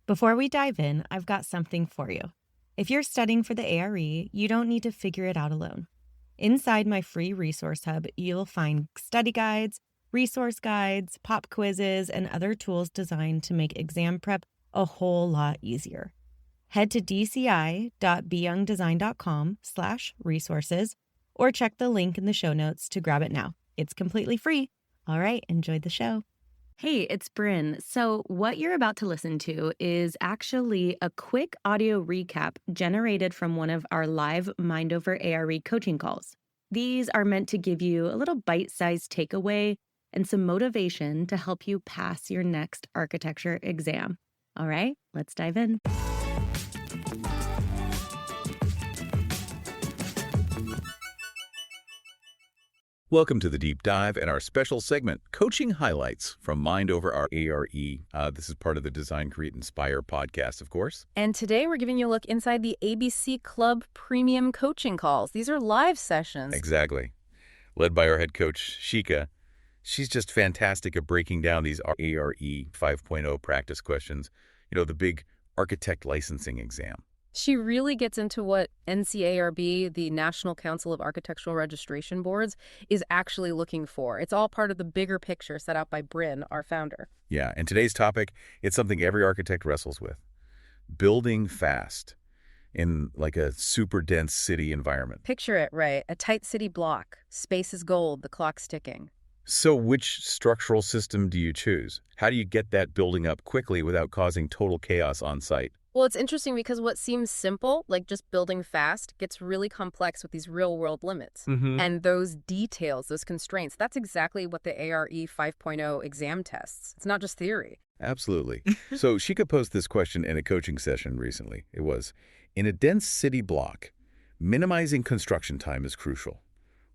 Before we dive in, I've got something for you. If you're studying for the ARE, you don't need to figure it out alone. Inside my free resource hub, you'll find study guides, resource guides, pop quizzes, and other tools designed to make exam prep a whole lot easier. Head to dci.beyoungdesign.com/resources or check the link in the show notes to grab it now. It's completely free. All right, enjoy the show. Hey, it's Bryn. So what you're about to listen to is actually a quick audio recap generated from one of our live Mind Over ARE coaching calls. These are meant to give you a little bite-sized takeaway and some motivation to help you pass your next architecture exam. All right, let's dive in. Welcome to the Deep Dive and our special segment, Coaching Highlights from Mind Over our ARE. This is part of the Design, Create, Inspire podcast, of course. And today we're giving you a look inside the ABC Club Premium Coaching Calls. These are live sessions. Exactly. Led by our head coach, Shikha. She's just fantastic at breaking down these ARE 5.0 practice questions, the big architect licensing exam. She really gets into what NCARB, the National Council of Architectural Registration Boards, is actually looking for. It's all part of the bigger picture set out by Bryn, our founder. Yeah, and today's topic, it's something every architect wrestles with. Building fast in like a super dense city environment. Picture it, right? A tight city block. Space is gold, the clock's ticking. So which structural system do you choose? How do you get that building up quickly without causing total chaos on site? Well, it's interesting because what seems simple, like just building fast, gets really complex with these real-world limits. And those details, those constraints, that's exactly what the ARE 5.0 exam tests. It's not just theory. Absolutely. So Shikha posed this question in a coaching session recently. It was, in a dense city block, minimizing construction time is crucial.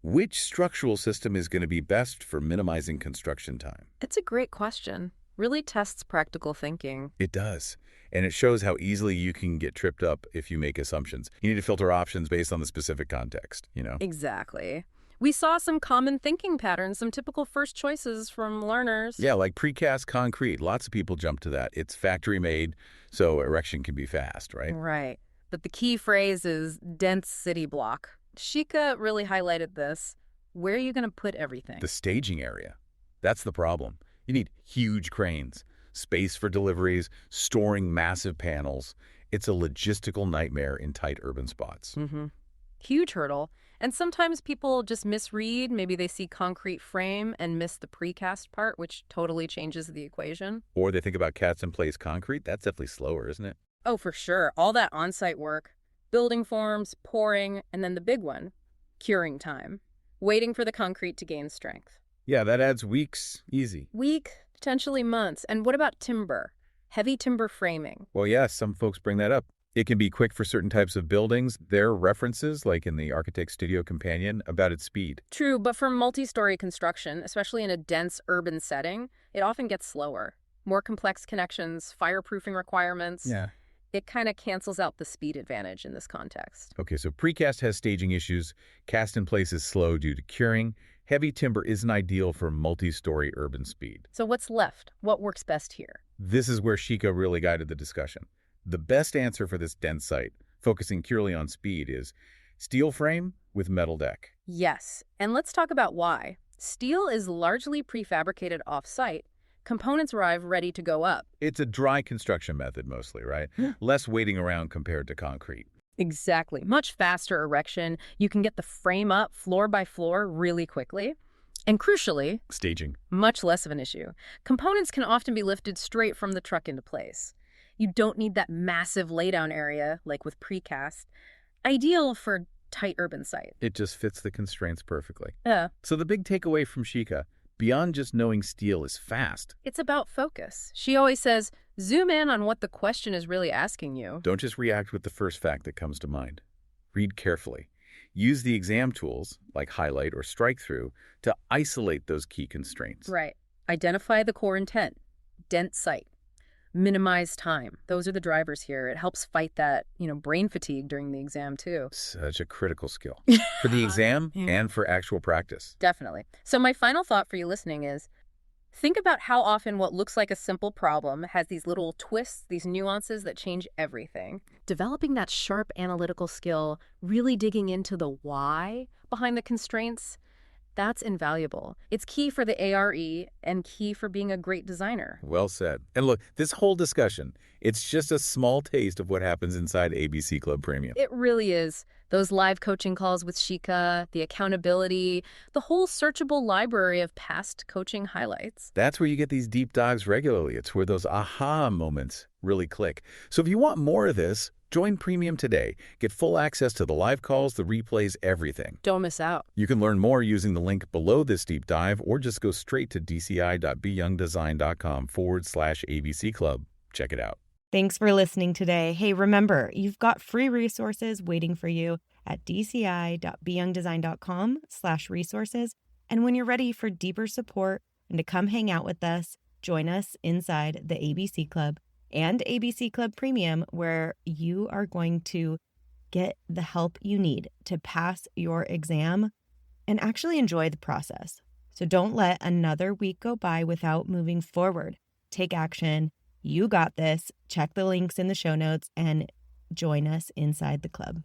Which structural system is going to be best for minimizing construction time? It's a great question. Really tests practical thinking. It does. And it shows how easily you can get tripped up if you make assumptions. You need to filter options based on the specific context, Exactly. We saw some common thinking patterns, some typical first choices from learners. Yeah, like precast concrete. Lots of people jump to that. It's factory made, so erection can be fast, right? Right. But the key phrase is dense city block. Shikha really highlighted this. Where are you going to put everything? The staging area. That's the problem. You need huge cranes, space for deliveries, storing massive panels. It's a logistical nightmare in tight urban spots. Huge hurdle. And sometimes people just misread. Maybe they see concrete frame and miss the precast part, which totally changes the equation. Or they think about cast-in-place concrete. That's definitely slower, isn't it? Oh, for sure. All that on-site work, building forms, pouring, and then the big one, curing time, waiting for the concrete to gain strength. Yeah, that adds weeks. Easy. Week, potentially months. And what about timber? Heavy timber framing. Well, yes, some folks bring that up. It can be quick for certain types of buildings. There are references, like in the Architect Studio Companion, about its speed. True, but for multi-story construction, especially in a dense urban setting, it often gets slower. More complex connections, fireproofing requirements. Yeah. It kind of cancels out the speed advantage in this context. Okay, so precast has staging issues. Cast in place is slow due to curing. Heavy timber isn't ideal for multi-story urban speed. So what's left? What works best here? This is where Shikha really guided the discussion. The best answer for this dense site, focusing purely on speed, is steel frame with metal deck. Yes, and let's talk about why. Steel is largely prefabricated off-site. Components arrive ready to go up. It's a dry construction method mostly, right? Less waiting around compared to concrete. Exactly. Much faster erection. You can get the frame up floor by floor really quickly. And crucially, Staging. much less of an issue. Components can often be lifted straight from the truck into place. You don't need that massive laydown area like with precast. Ideal for tight urban site. It just fits the constraints perfectly. Yeah. So the big takeaway from Shikha, beyond just knowing steel is fast, It's about focus. She always says, zoom in on what the question is really asking you. don't just react with the first fact that comes to mind. Read carefully. Use the exam tools, like highlight or strike through, to isolate those key constraints. Right. Identify the core intent. Dense site. Minimize time. Those are the drivers here. It helps fight that, brain fatigue during the exam too. Such a critical skill for the exam and for actual practice. Definitely. So my final thought for you listening is, Think about how often what looks like a simple problem has these little twists, these nuances that change everything. Developing that sharp analytical skill, really digging into the why behind the constraints, that's invaluable. It's key for the ARE and key for being a great designer. Well said. And look, this whole discussion, it's just a small taste of what happens inside ABC Club Premium. It really is. Those live coaching calls with Shikha, the accountability, the whole searchable library of past coaching highlights. That's where you get these deep dives regularly. It's where those aha moments really click. So if you want more of this, join Premium today. Get full access to the live calls, the replays, everything. Don't miss out. You can learn more using the link below this deep dive or just go straight to dci.beyoungdesign.com/ABC Club. Check it out. Thanks for listening today. Hey, remember, you've got free resources waiting for you at dci.beyoungdesign.com/resources. And when you're ready for deeper support and to come hang out with us, join us inside the ABC Club and ABC Club Premium, where you are going to get the help you need to pass your exam and actually enjoy the process. So don't let another week go by without moving forward. Take action. You got this. Check the links in the show notes and join us inside the club.